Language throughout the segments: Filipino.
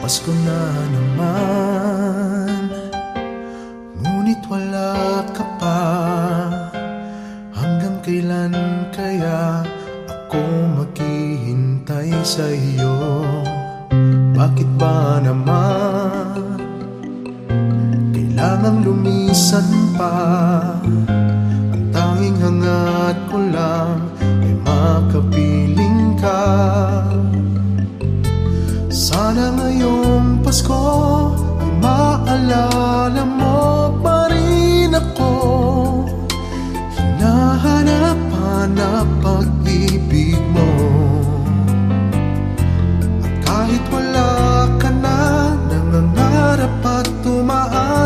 Pasko na naman, ngunit wala ka pa. Hanggang kailan kaya ako maghihintay sa iyo? Bakit ba naman kailangang lumisan pa? Ang tanging hangat ko lang ay makapiling ka. Sana ngayong Pasko ay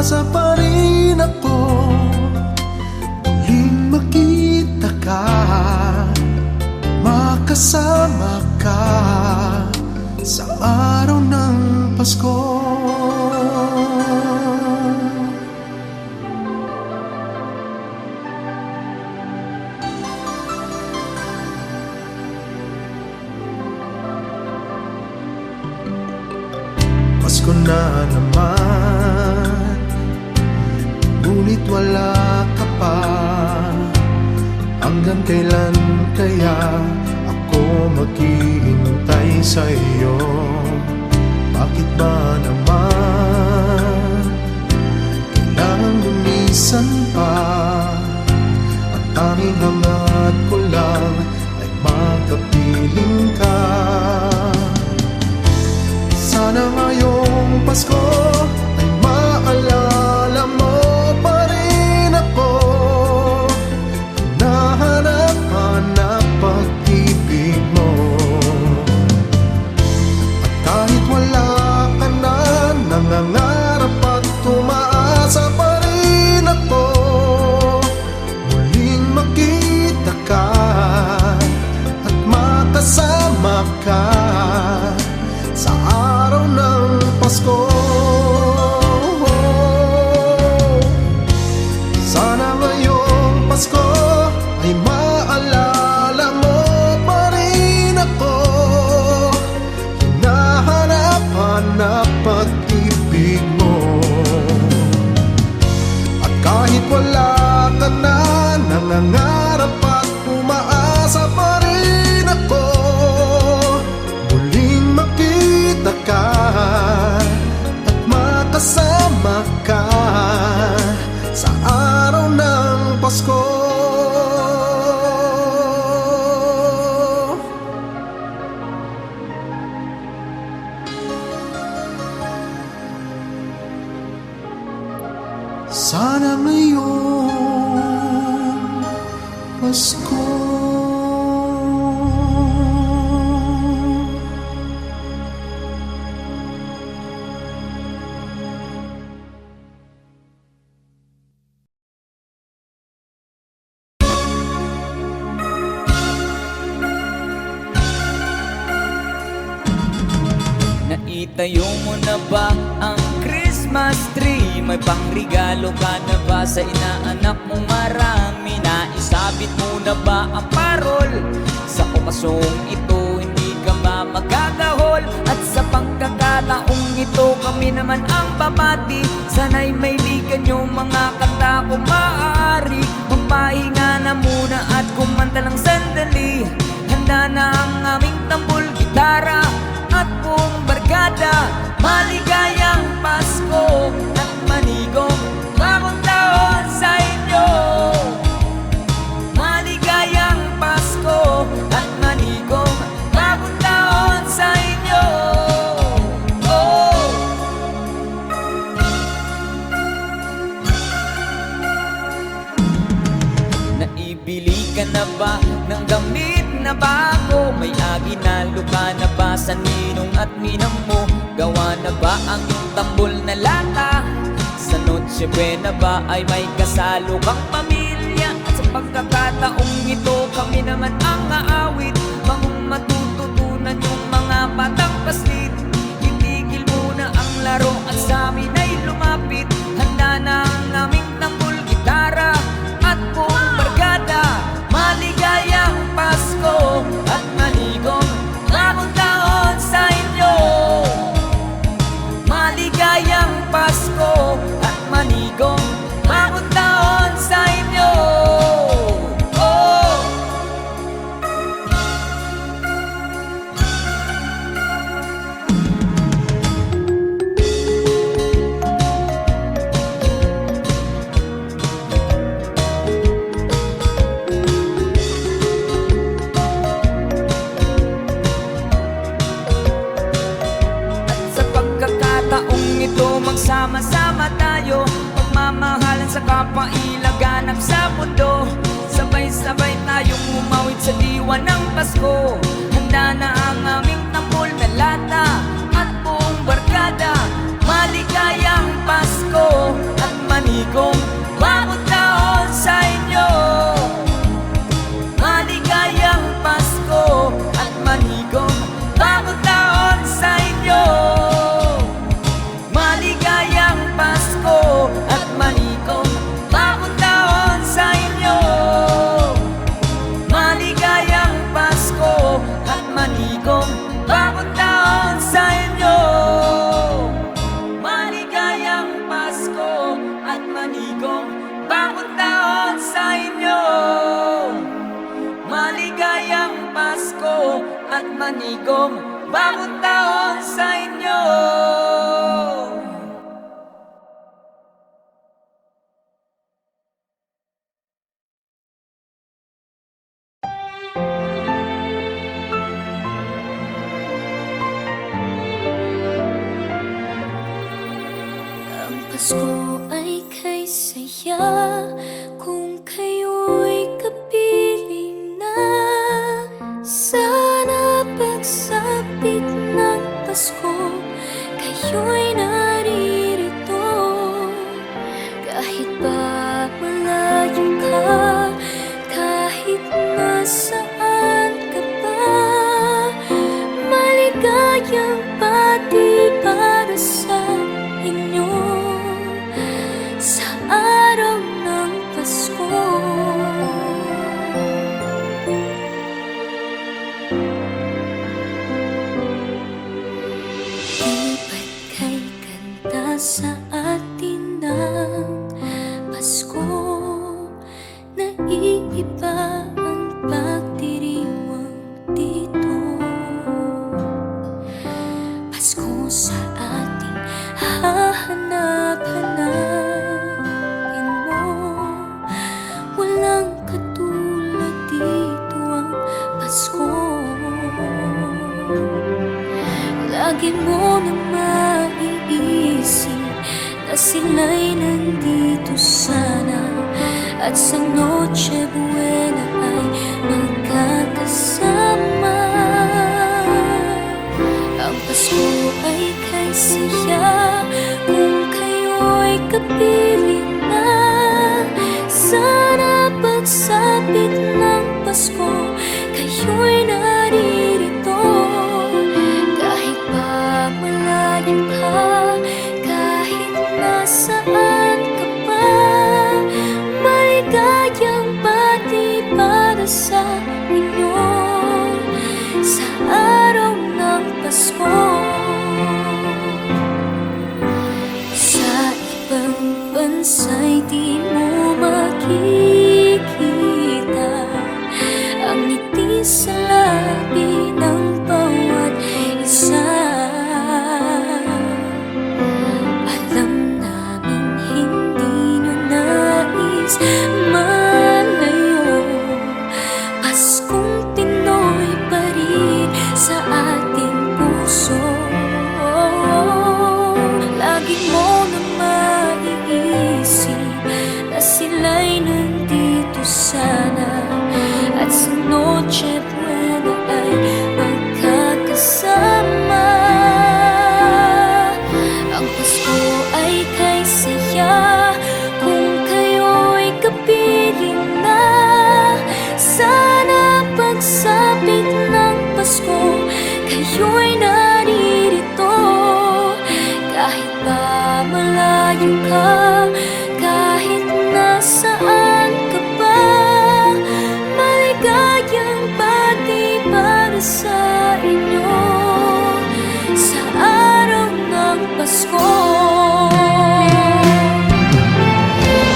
umaasa pa rin ako muling makita ka, makasama ka sa araw ng Pasko. Pasko na naman, ngunit wala ka pa. Hanggang kailan kaya ako maghihintay sa iyo? Bakit ba naman kailangan lumisan pa? Ang tanging hangat ko lang ay makapiling ka. Sana ngayong Pasko ay maalala mo pa rin ako. Hinahanap ang pag-ibig mo. At kahit wala ka na, nangangarap at umaasa pa rin ako muling makita ka at makasama ka sa araw ng Pasko. Sana ngayong Pasko ay maalala mo pa rin ako. Hinahanapan na pag-ibig mo. At kahit wala ka na, nangangarap at umaasa pa rin ako muling makita ka at makasama ka sa araw ng Pasko. Sana ngayong Pasko Naitayo mo na ba ang Christmas tree? May pangregalo ka na ba sa inaanak mo marami? Naisabit mo na ba ang parol? Sa okasong ito hindi ka ba magkakahol? At sa pagkakataong ito kami naman ang babati. Sana'y may ligan yung mga kanta kung maaari. Magpahinga na muna at kumanta lang sandali. Handa na ang aming tambol, gitara at buong barkada. Maligayang Pasko at manigong bagong taon sa inyo. Maligayang Pasko at manigong bagong taon sa inyo. Oh. Naibili ka na ba ng gamit na bago? May aginalo ka na ba sa ninong at ninang mo? Gawa na ba ang iyong tambol na lata? Sa Noche Buena ba ay may kasalo kang pamilya? At sa pagkakataong ito kami naman ang aawit. Bangong matututunan yung mga batang paslit. Itigil muna ang laro at sa amin ay lumapit. Handa na ang aming tambol, gitara at buong barkada. Maligayang Pasko at manigong bagong taon sa inyo. Maligayang Pasko at manigong bagong taon sa inyo. Oh. Magsama-sama tayo, pagmamahalan sa kapwa ilaganap sa mundo. Sabay-sabay tayong umawit sa diwa ng Pasko. Handa na ang aming tambol na lata at buong barkada. Maligayang Pasko manigong bagong taon sa inyo. Maligayang Pasko at manigong bagong taon sa inyo. Ang Pasko ay kay saya kung kayo'y kapiling na. Sana pagsapit ng Pasko, kayo'y naririto. Kahit pa malayo ka, kahit nasaan ka pa, maligayang pati para sa inyo sa araw ng Pasko. Di ba't kay kanta sa atin ng Pasko, naiiba ang pagdiriwang dito. Pasko sa ating hahanap-hanapin mo. Walang katulad dito ang Pasko. Lagi mo na maiisip na sila'y nandito sana, at sa Noche Buena ay magkakasama. Ang Pasko ay kay saya kung kayo'y kapiling na. Sana pagsapit ng Pasko, kayo'y naririto. Kahit pa malayo ka, kahit nasaan ka pa, maligayang pati para sa inyo sa araw ng Pasko. Sa ibang bansa'y di mo makikita ang ngiti sa labi ng bawat isa. Alam namin hindi nyo nais malayo, Paskong Pinoy pa rin sa ating puso. Lagi mo na maiisip na sila'y nandito sana, at sa Noche Buena ay magkakasama. Ang Pasko ay kay saya kung kayo'y kapiling na. Sana pagsapit ng Pasko, kayo'y naririto. Kahit pa malayo ka, kahit nasaan ka pa, maligayang pati para sa inyo sa araw ng Pasko.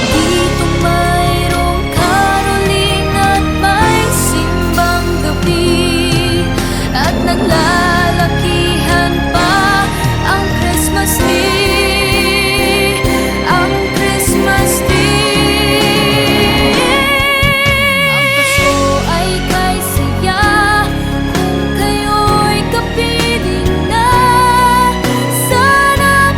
Dito mayroong caroling at may simbang gabi, at naglalakihan pa ang Christmas tree, ang Christmas tree. Ang Pasko ay kay saya kung kayo'y kapiling na. Sana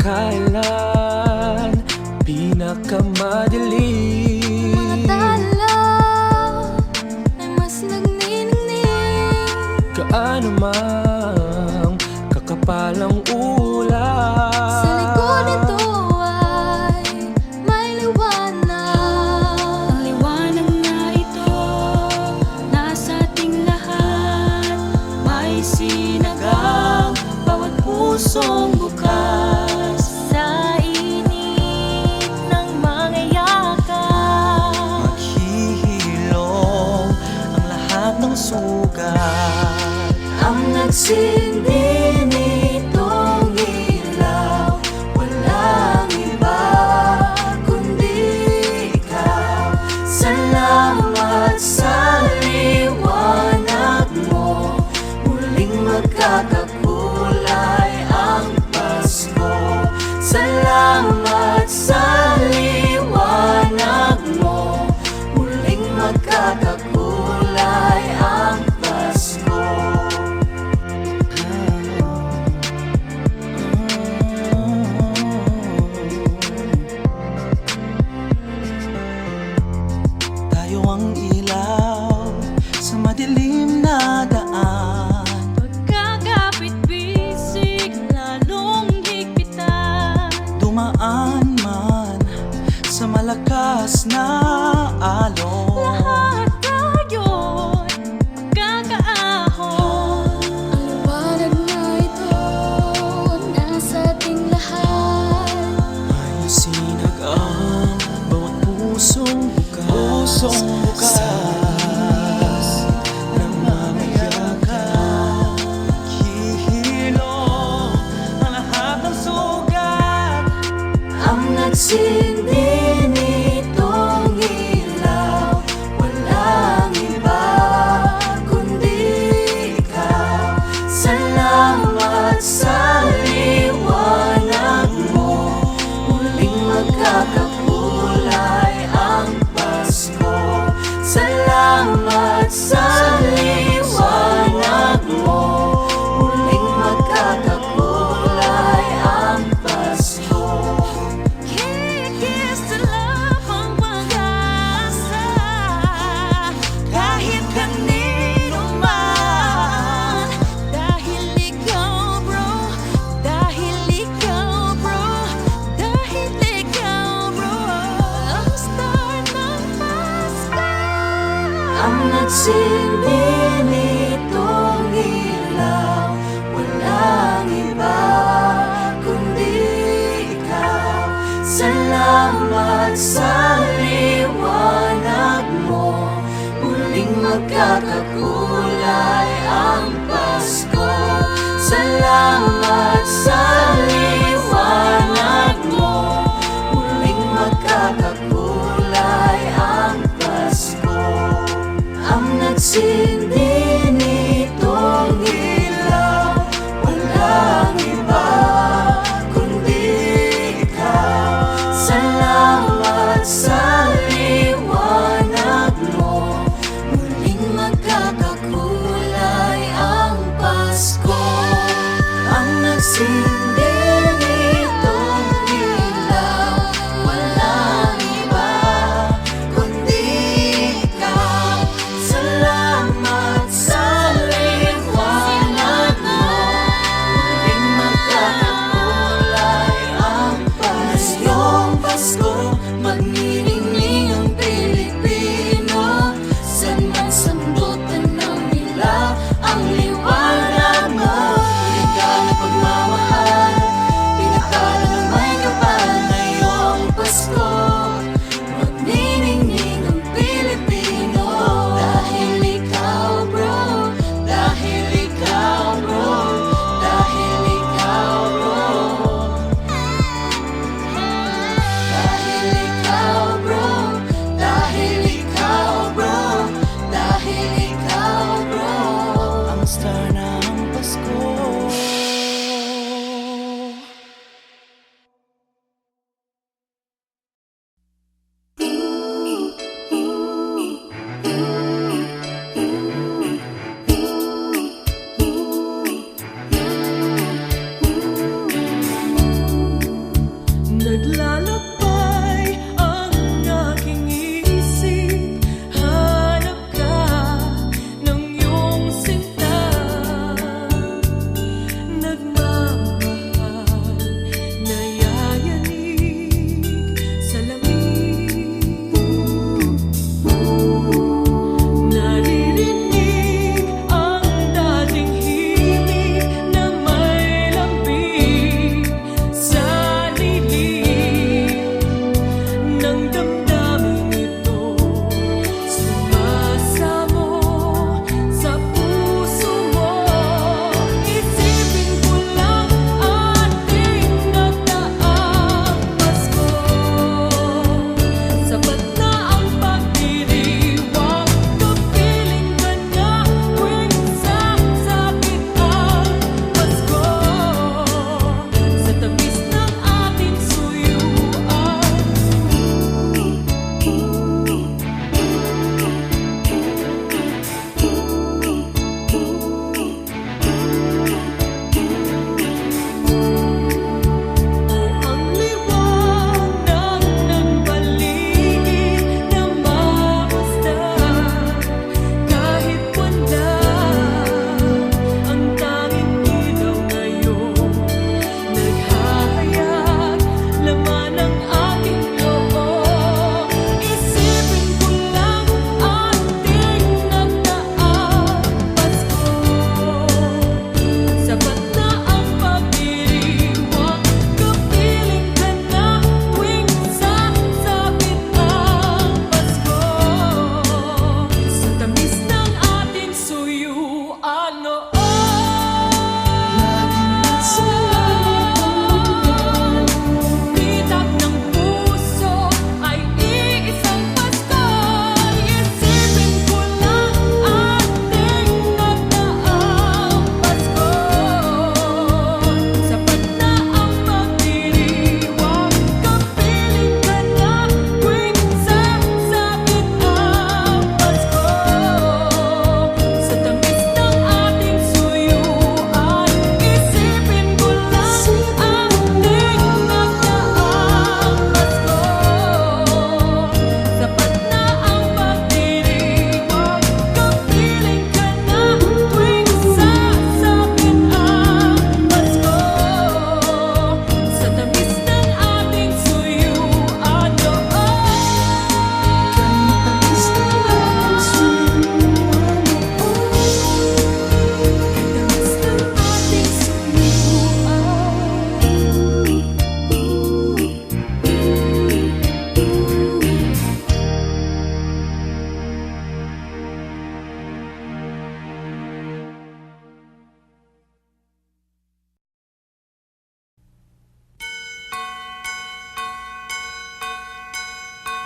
kailan pinakamadilim. Mga tala ay mas nagniningning. Gaano mang kakapalang ulan, Sa likod nito ay may liwanag. Ang liwanag na ito nasa ating lahat. May sinagang bawat pusong bukas. Sa init ng mga yakap, maghihilom ang lahat ng sugat. ang nagsindi nitong ilaw, walang iba kundi ikaw. Salamat sa liwanag mo, muling magkakakulay ang Pasko. Salamat sa liwanag mo, muling magkakakulay ang Pasko. Tayo ang ilaw sa madilim na daan. Pagkakapit bisig, lalong higpitan. Dumaan man sa malakas na alon. Lahat tayo'y magkakaahon. Ang liwanag na ito nasa ating lahat. May sinag ang bawat pusong bukas. Pusong bukas na mamayakap. Hihilom ang lahat ng sugat. Ang nagsindi nitong ilaw, walang iba kundi ikaw. Salamat sa liwanag ang nagsindi nitong ilaw. Walang iba kundi ikaw. Salamat sa liwanag mo, muling magkakakulay ang Pasko. Salamat sa liwanag mo, muling magkakakulay ang Pasko. Ang nagsindi nitong ilaw, walang iba kundi ikaw. Salamat sa liwanag mo, muling magkakakulay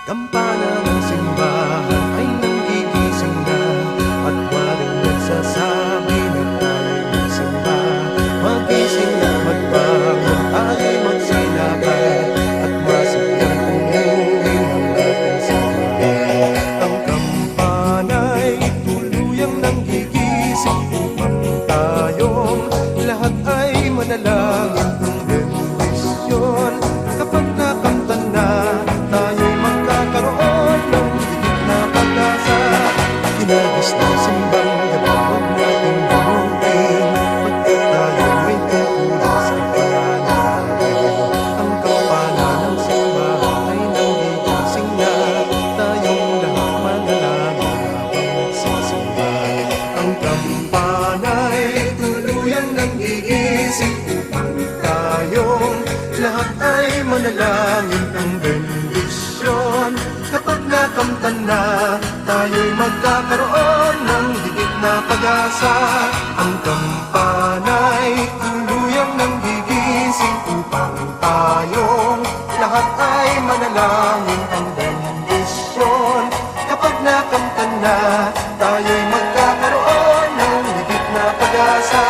Kampana ng simbahan ay nanggigising na, at waring nagsasabi na tayo'y magsimba. Magising at magbangon, tayo'y magsilakad, at masiglang pumuhin ang ating simbahan. Ang kampana'y tuluyang nanggigising upang tayong lahat ay manalangin ng bendisyon. Kapag nakanta na, tayo'y magkakaroon ng higit na pag-asa. Kinagis ng simbang gabi, huwag nating bumutin, pagkat tayo'y may tungkulin sa pananalamin. Ang kampana ng simbahan ay nanggigising na, tayong lahat manalangin habang nagsisimba. Ang kampana'y tuluyang nanggigising upang tayong lahat ay manalangin ng bendisyon. Kapag nakamta na, tayo'y magkakaroon ng higit na pag-asa. Ang kampana'y tuluyang nanggigising upang tayong lahat ay manalangin ng bendisyon. Kapag nakamta na, tayo'y magkakaroon ng higit na pag-asa.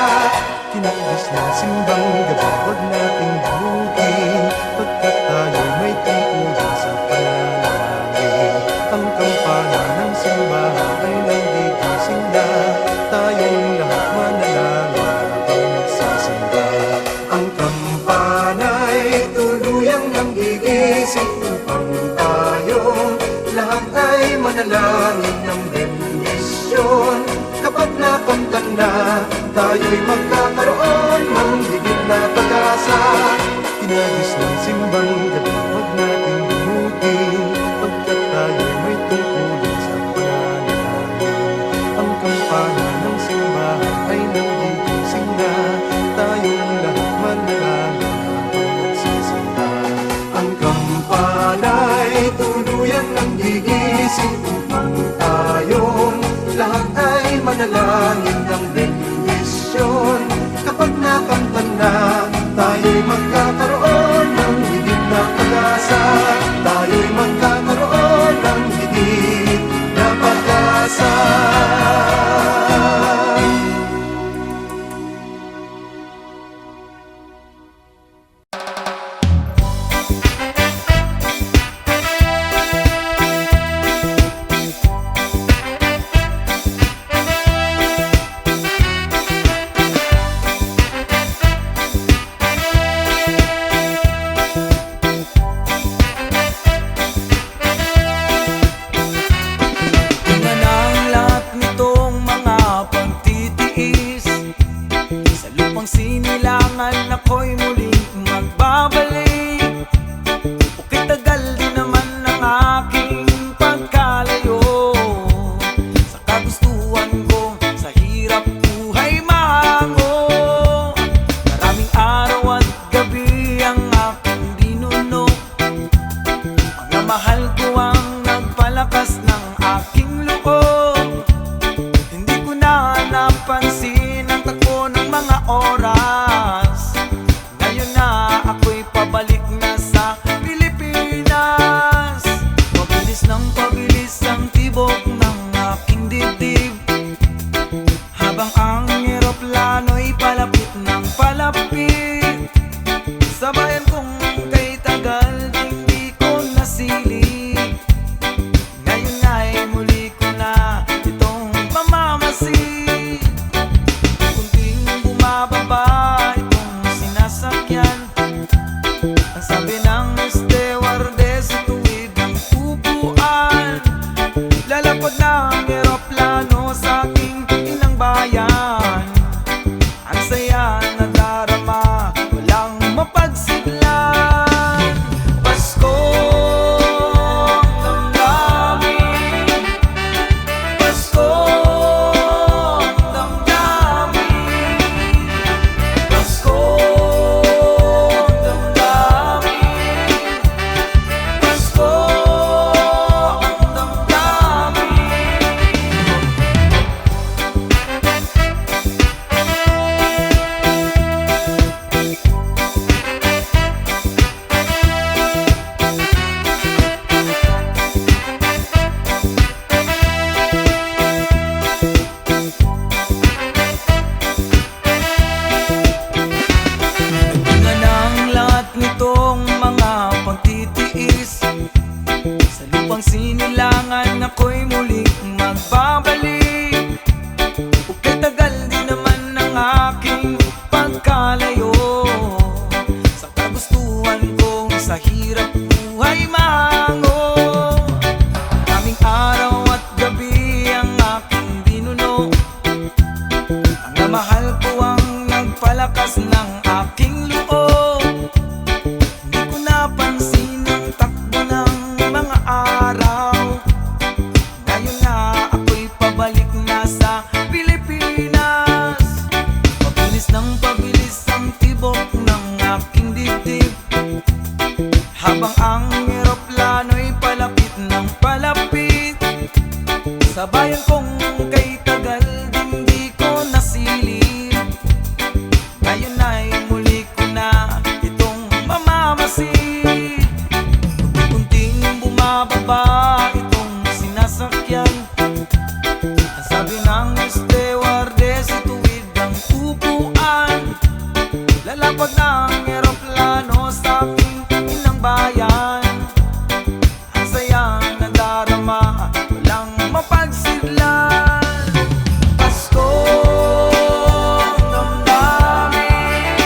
Kinagis ng simbang gabi, huwag nating bumutin, pagkat tayo'y may tungkulin sa pananalamin. Ang kampana ng simbahan ay nanggigising na, tayong lahat manalangin habang nagsisimba. Ang kampana'y tuluyang nanggigising upang tayong lahat ay manalangin ng bendisyon. Kapag nakamta na, tayo'y magkakaroon ng higit na pag-asa. Kinagis ng simbang gabi, huwag nating bumutin, pagkat tayo'y may tungkulin sa pananalamin. Ang kampana ng simbahan ay nanggigising na, tayong lahat manalangin habang nagsisimba. Ang kampana'y tuluyang nanggigising upang tayong lahat ay manalangin ng bendisyon. Kapag nakamta na, tayo'y magkakaroon ng higit na pag-asa. Tayo'y magkakaroon ng higit na pag-asa. Tingnan ang lahat nitong mga pagtitiis, sa lupang sinilangan ako'y muling magbabalik. Bukit tagal din naman ang aking pagkalayo sa kagustuhan ko, sa hirap buhay mahango. Maraming araw at gabi ang aking dinunok, mga mahal ko ang nagpalakas ng aking loob. Hindi ko na napansin ang takbo ng mga oras. Ngayon na ako'y pabalik na sa Pilipinas. Pabilis ng pabilis ang tibok ng aking dibdib, habang ang eroplano'y palapit ng palapit. Sa bayan kong kay tagal di ko nasilip, ngayon ay muli ko na itong mamamasid. Kunting bumababa itong sinasakyan, ang sabi ng stewardess sa tuwid ng upuan. Lalapad ng eroplano sa aking inang bayan. Ang saya na darama, walang mapagsiglan. Pasko ang damdamin, Pasko ang damdamin, Pasko ang damdamin, Pasko ang damdamin. Sa bayan kong kay tagal din di ko nasilip, ngayon ay muli ko na itong mamamasid. Unti-unting bumababa itong sinasakyan, ang sabi ng stewardess, ituwid ang upuan. Lalapag ng eroplano sa aking inang bayan, ang saya na darama, walang mapagsidlan. Pasko ang damdamin,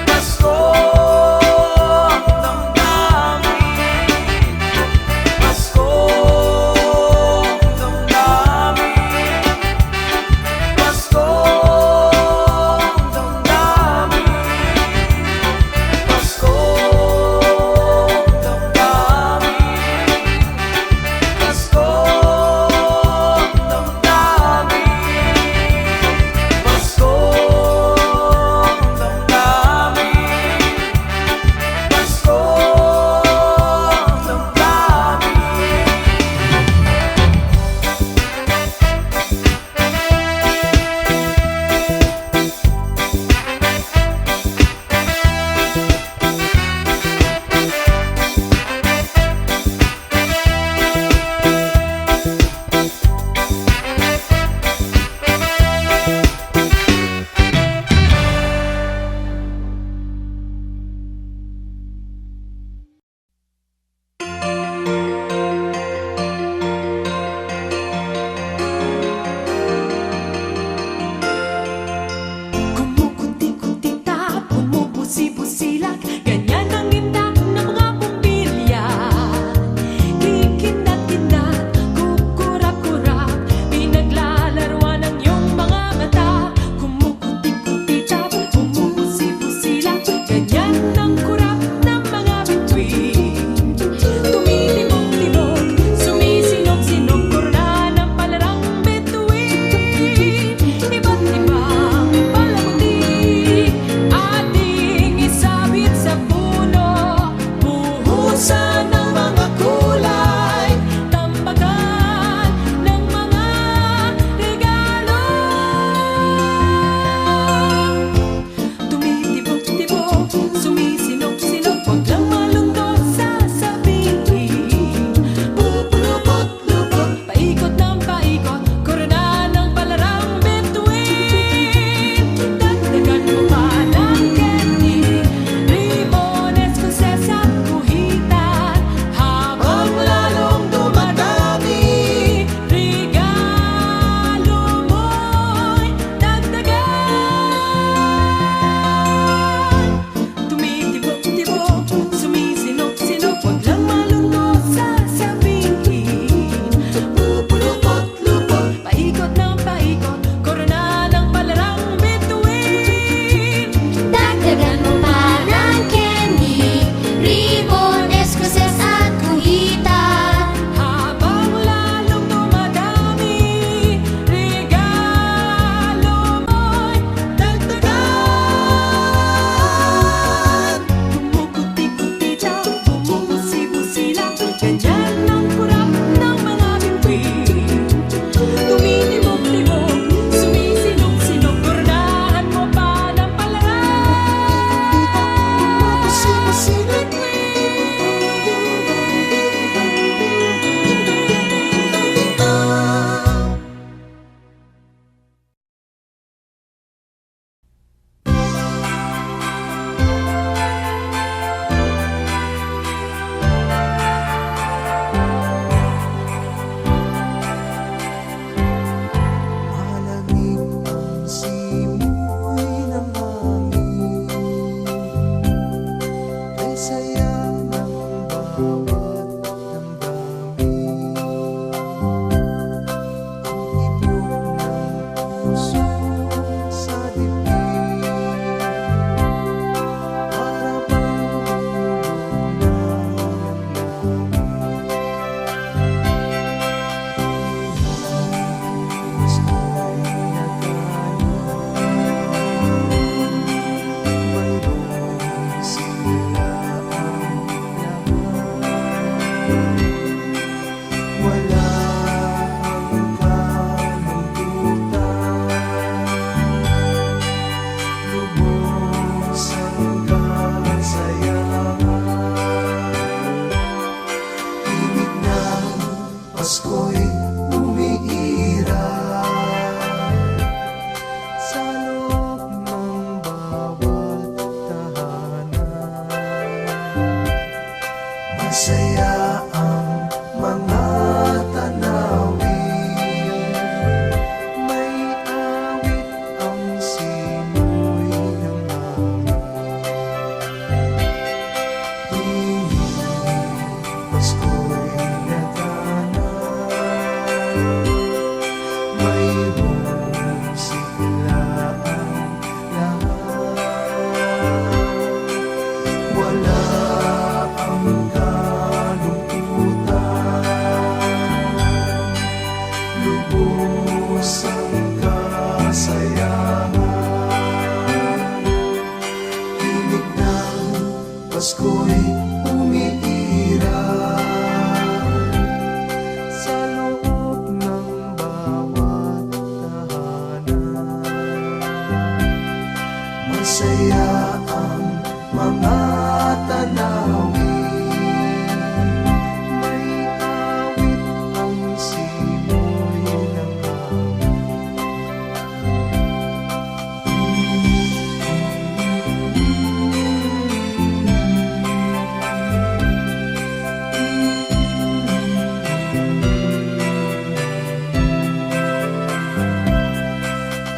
Pasko ang damdamin, Pasko ang damdamin, Pasko ang damdamin. kusang kasayahan. Himig ng Pasko'y umiiral sa loob ng bawat tahanan. Masaya ang mga tanawin, may awit ang simoy ng hangin.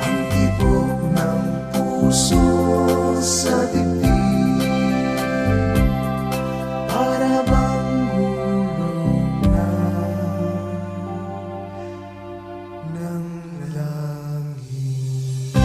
Ang tibok ng puso sa dibdib, para bang hulog na ng langit.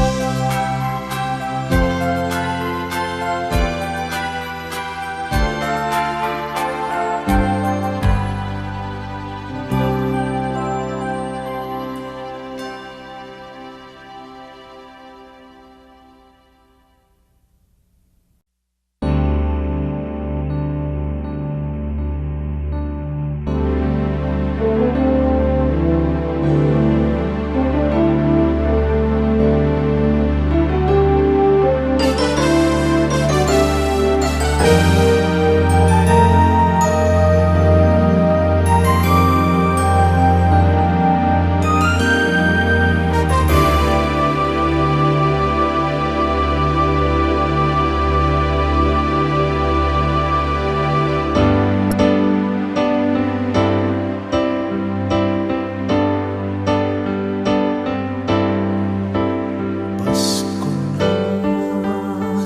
Pasko na,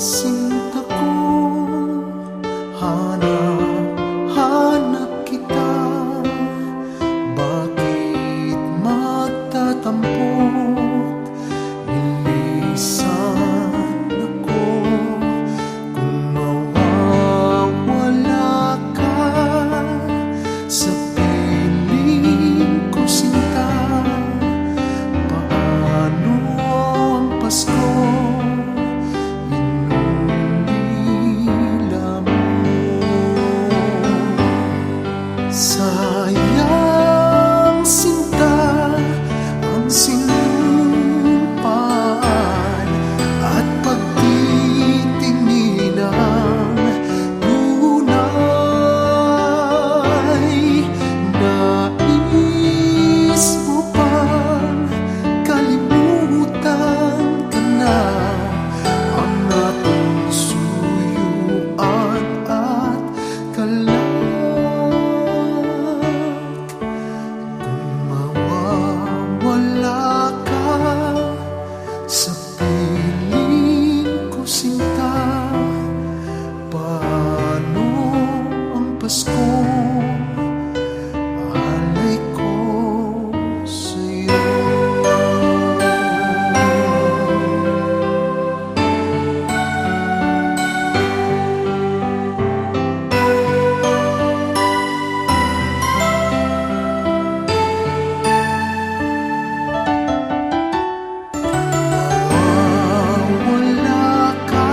sinta ko, hanap kita. Bakit magtatampot? Lilisan ako kung mawawala ka sa piling ko, sinta. Paano ang Pasko inumila mo? Sayang, sinta, ang sinumpaan at pagtitingin ng tunay. Nais mo bang kalimutan ka na ang ating suyuan at galak? Kung mawawala ka sa piling ko, sinta, paano ang Pasko? Alay ko sa'yo. Mawawala ka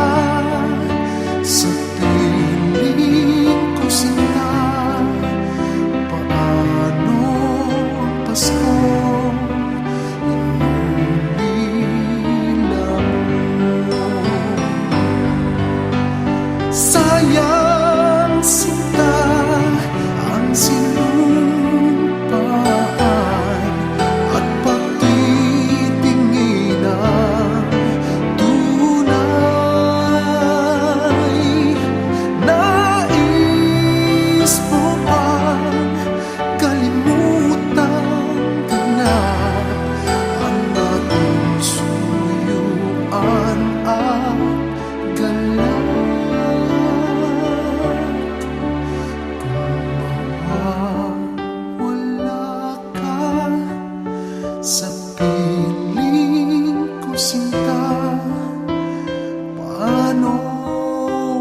sa piling ko, sinta, paano ang Pasko inumila mo? Sayang, sinta, ang sinumpaan at pagtitingin ng tunay. Nais mo bang kalimutan ka na ang ating suyuan at galak? Kung mawawala ka sa piling ko, sinta, paano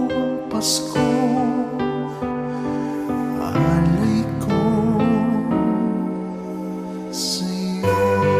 ang Pasko? Alay ko sa'yo.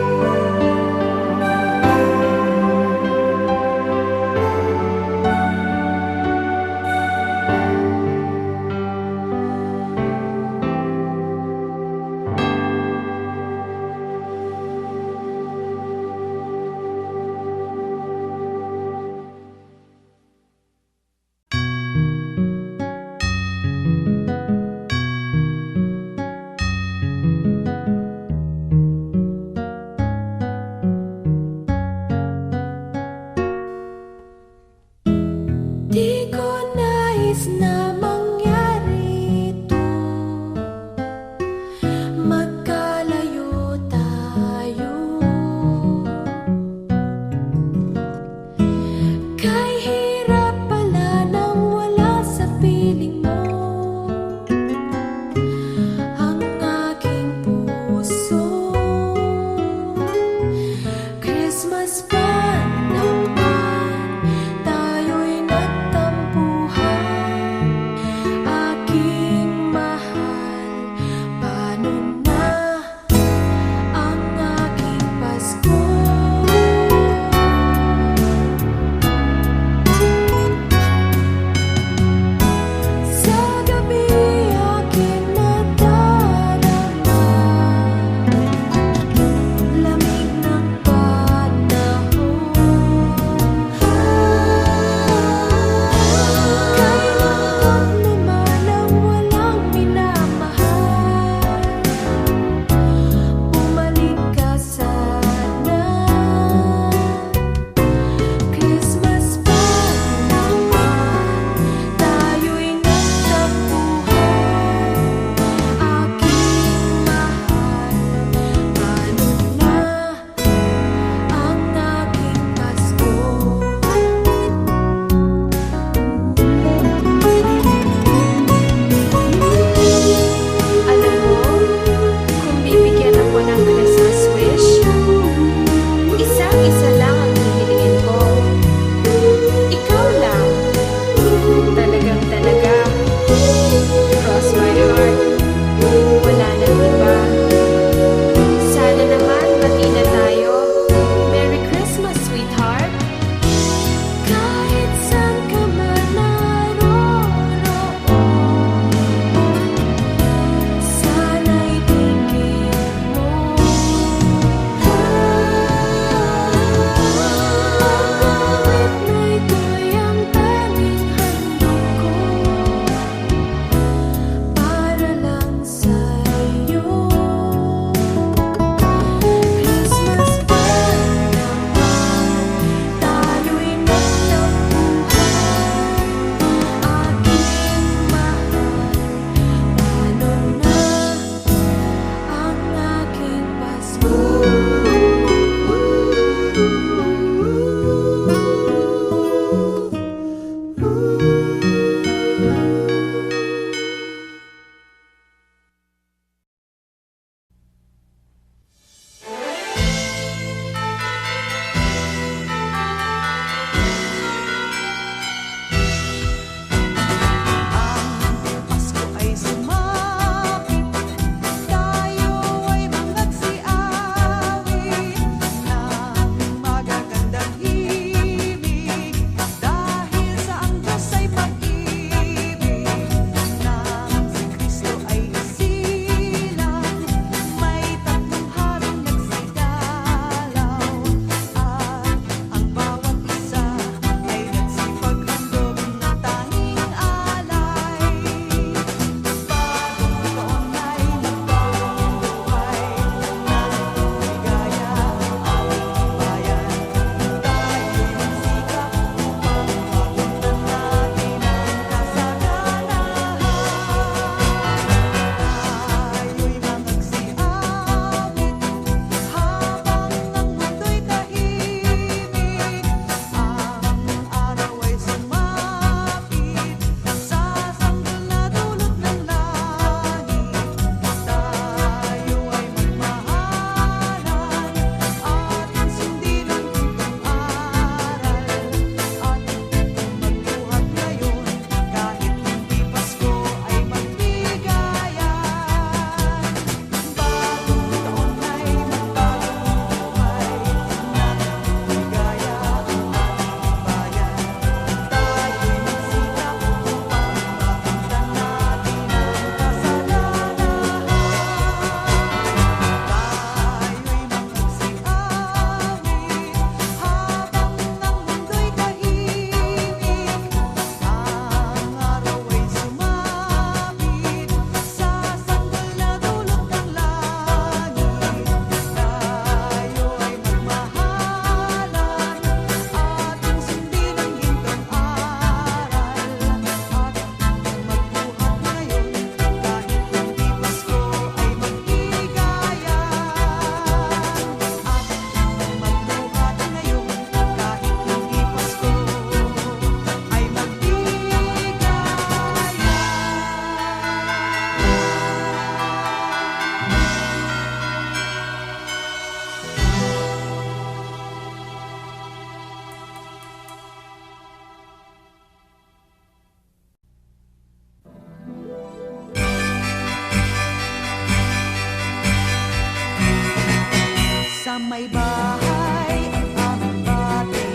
may bahay ang aming bati.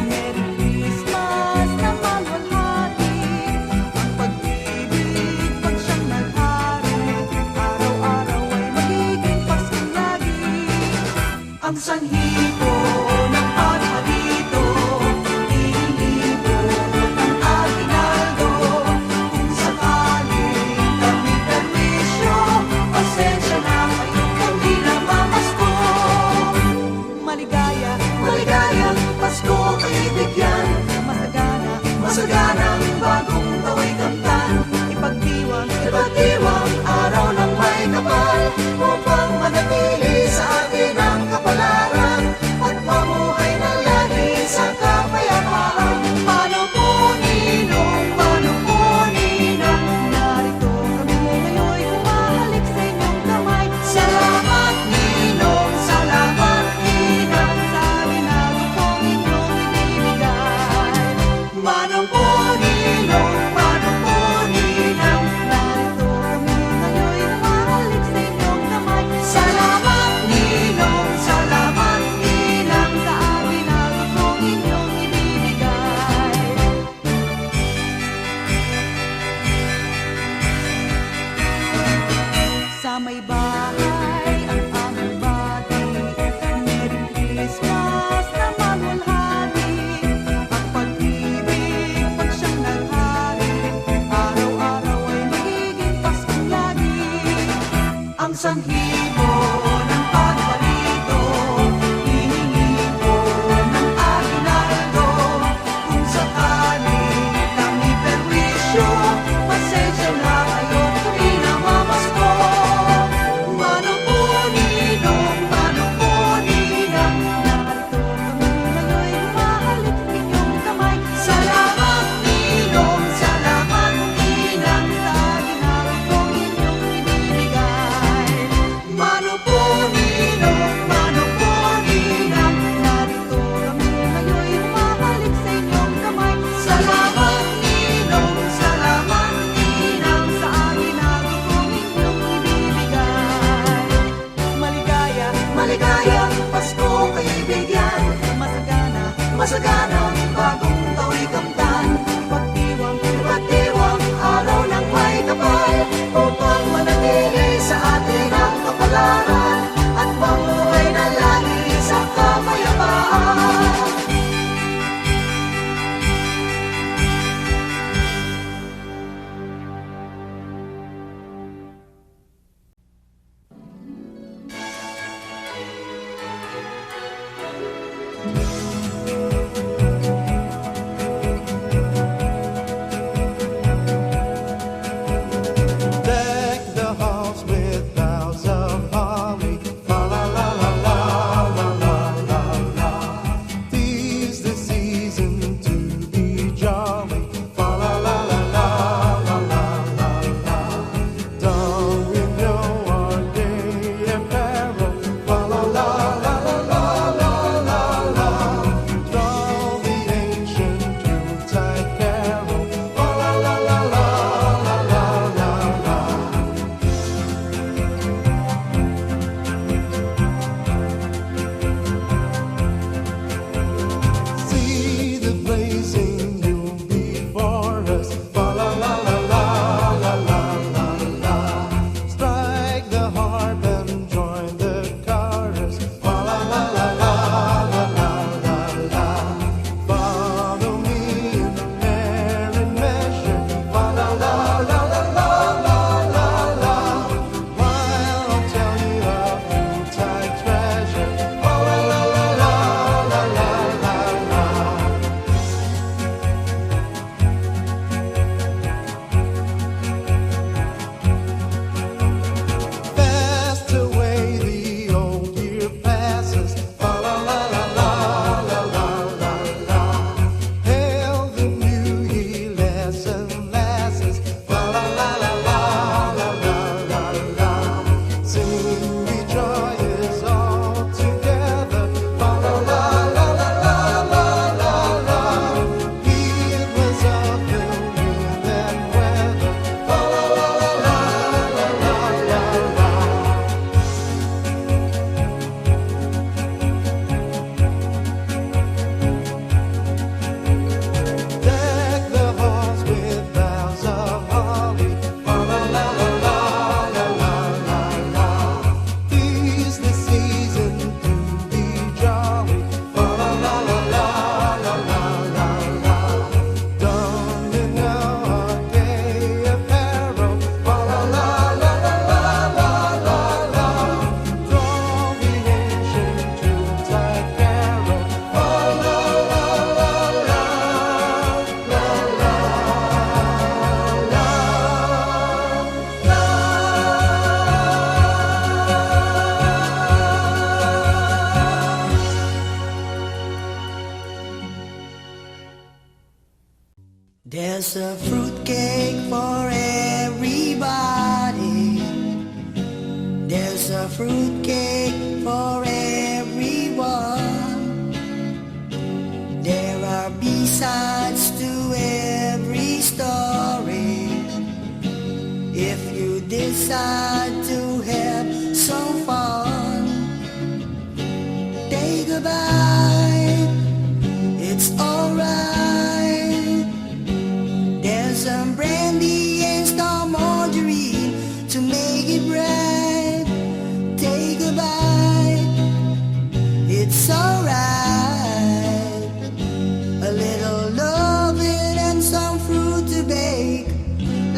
Merry Christmas na malwalhati. Ang pag-ibig pag siyang naghari, araw-araw ay magiging Paskong lagi. Ang sanhi po ng paghalito, hihilibo ng aginaldo. Kung sakaling kami permisyo, pasensya na kayo kung di namamasko. Maligaya, maligayang Pasko kaibigyan. Masagana, masaganang bagong tawa'y kamtan. Ipagdiwang, ipagdiwang araw ng may kapal, upang manatili sa atin ang kapalaran at mamuhay na lagi sa kapayapaan. Paano po ninong, paano po ninang, narito kami ngayon'y humahalik sa inyong kamay. Salamat ninong, salamat ninang, sa ginagawa kong inyong ibibigay. Paano po ninong, paano po ninang, narito kami ngayon'y humahalik sa inyong kamay. Salamat ninong, salamat ninang, sa ginagawa kong inyong ibibigay. Sa may bahay ang aming bati. Merry Christmas na malwalhati. Ang pag-ibig pag siyang naghari, araw-araw ay magiging Paskong lagi. Ang sanhibo ng pagbalito, hihingi po ng aginaldo. Kung sakaling kami perwisyo, pasensya na kayo kung di namamasko. Paano po ninong, paano po ninang, narito kami ngayon'y humahalik sa inyong kamay. Salamat ninong, salamat ninang, sa ginagawa kong inyong ibibigay. Paano po ninong, paano po ninang, narito kami ngayon'y humahalik sa inyong kamay. Salamat ninong, salamat ninang, sa ginagawa kong inyong ibibigay. Maligaya, maligayang Pasko kaibigyan. Masagana, masaganang bagong tawa'y kamtan. Ipagdiwang, ipagdiwang araw ng may kapal, upang manatili sa atin ang kapalaran at mamuhay na lagi sa kapayapaan. Deck the halls with boughs of holly. Fa la la la la la la la la. 'Tis the season to be jolly. Fa la la la la la la la la. Don we know our gay apparel. Fa la la la la la la la la. There's a fruitcake for everybody. There's a fruitcake for everyone. There are B-sides to every story. If you decide to have some fun, take a bite, it's alright. There's some brandy and some margarine to make it right. Take a bite, it's alright. A little loving and some fruit to bake.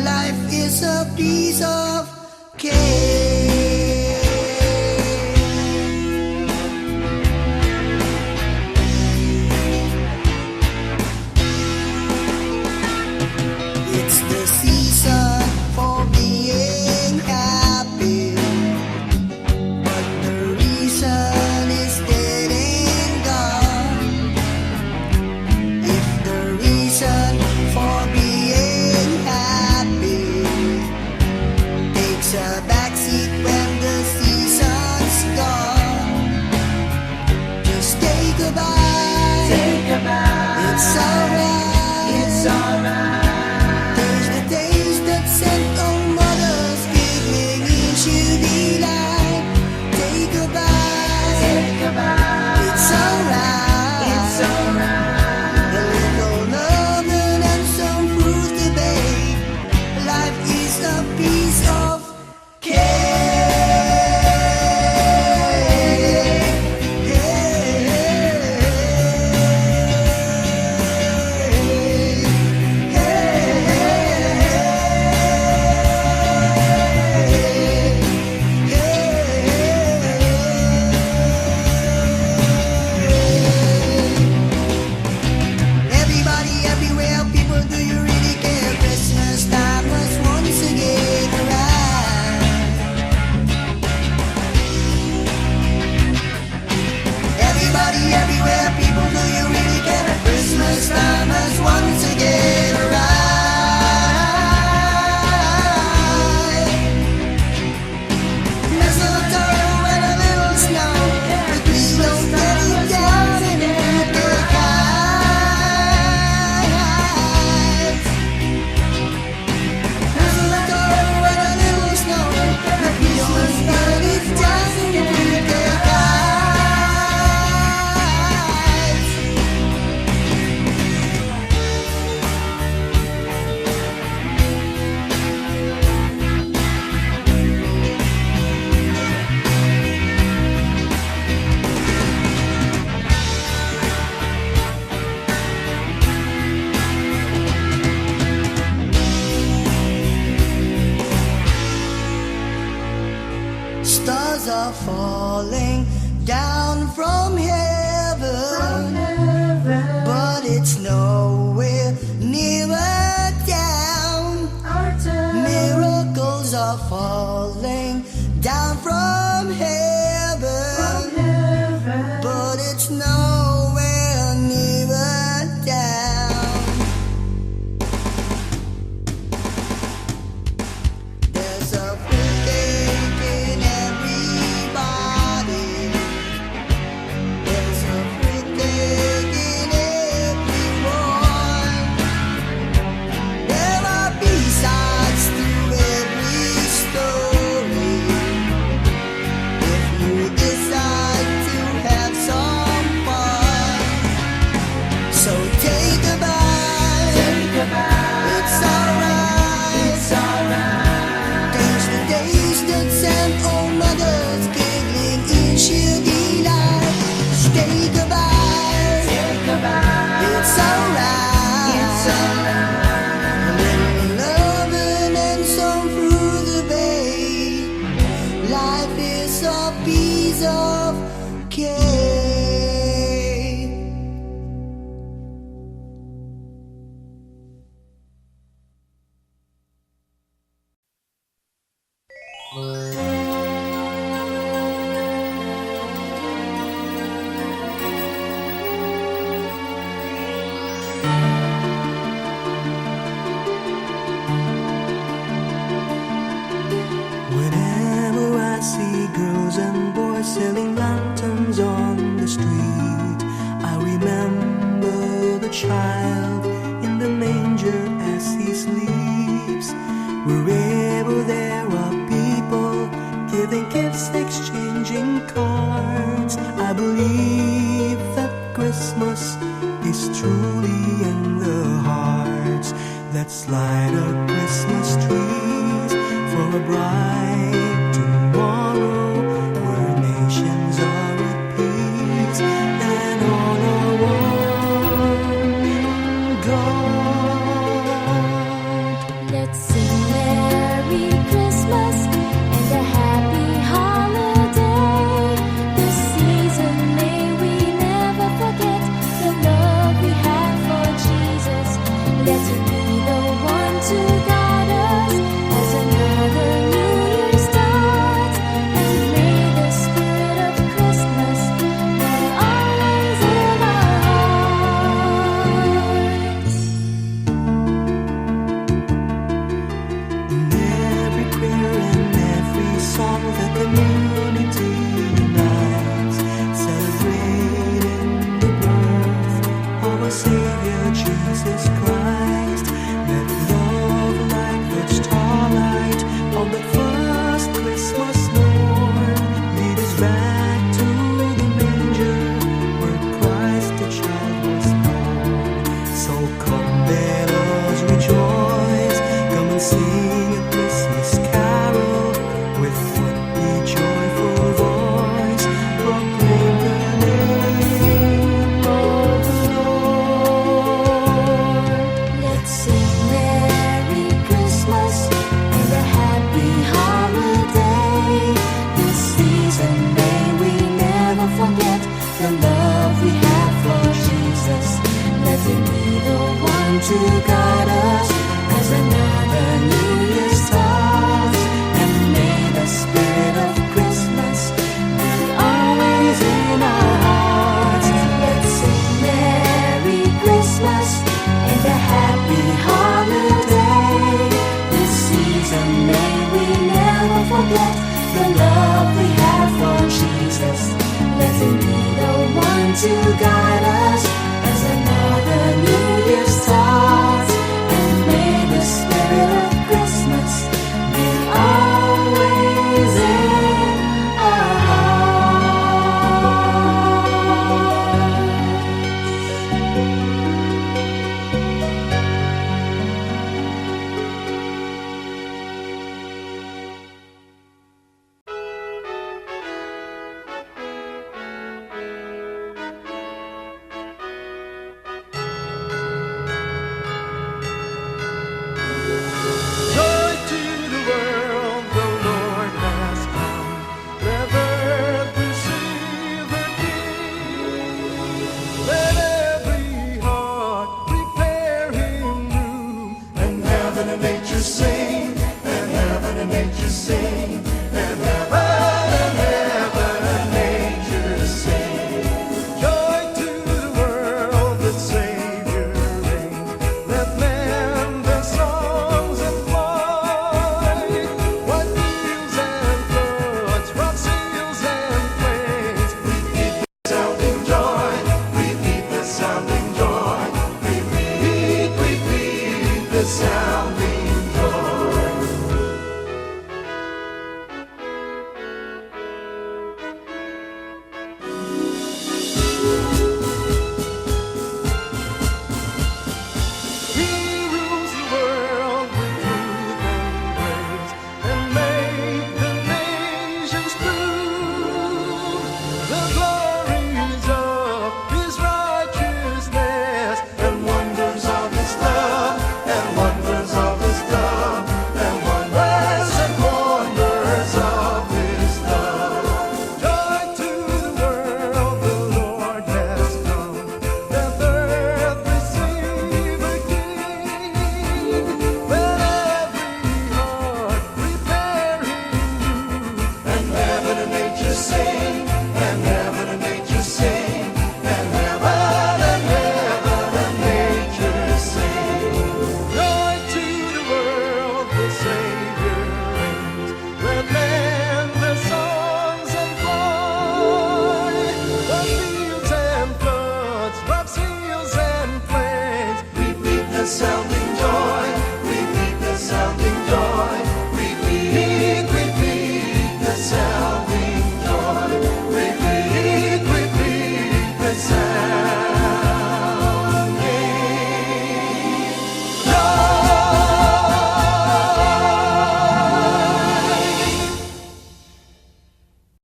Life is a piece of cake. It's the season for being happy, but the reason is dead and gone. If the reason for being happy takes a backseat when the season's gone, just take a bite. Take a bite. It's alright. It's alright. Taste the taste that sent on mother's giving each you delight. Take a bite. Take a bite. It's alright. It's alright. A little loving and some fruit to bake. Life is a piece of cake. street. I remember the child in the manger as he sleeps. Wherever there are people giving gifts, exchanging cards, I believe that Christmas is truly in the hearts. Let's light up Christmas trees for a bright tomorrow, where nations are at peace and all are one in God. Let's sing Merry Christmas and a Happy Holiday. This season may we never forget the love we have for Jesus. Let him be the one to guide us as another new year starts. And may the spirit of Christmas be always in our hearts. In every prayer and every song, the community unites, celebrating the birth of our Savior Jesus Christ. Let love like the starlight of the first Christmas morn lead us back to the manger where Christ the child was born. So come, let us rejoice, come and sing a Christmas carol with what be joyful voice, proclaim the name of the Lord. Let's sing Merry Christmas and a Happy Holiday. This season may we never forget the love we have for Jesus. Let him be the one to guide us as another new year starts. And may the spirit of Christmas be always in our hearts. Let's sing Merry Christmas and a Happy Holiday. This season may we never forget the love we have for Jesus. Let him be the one to guide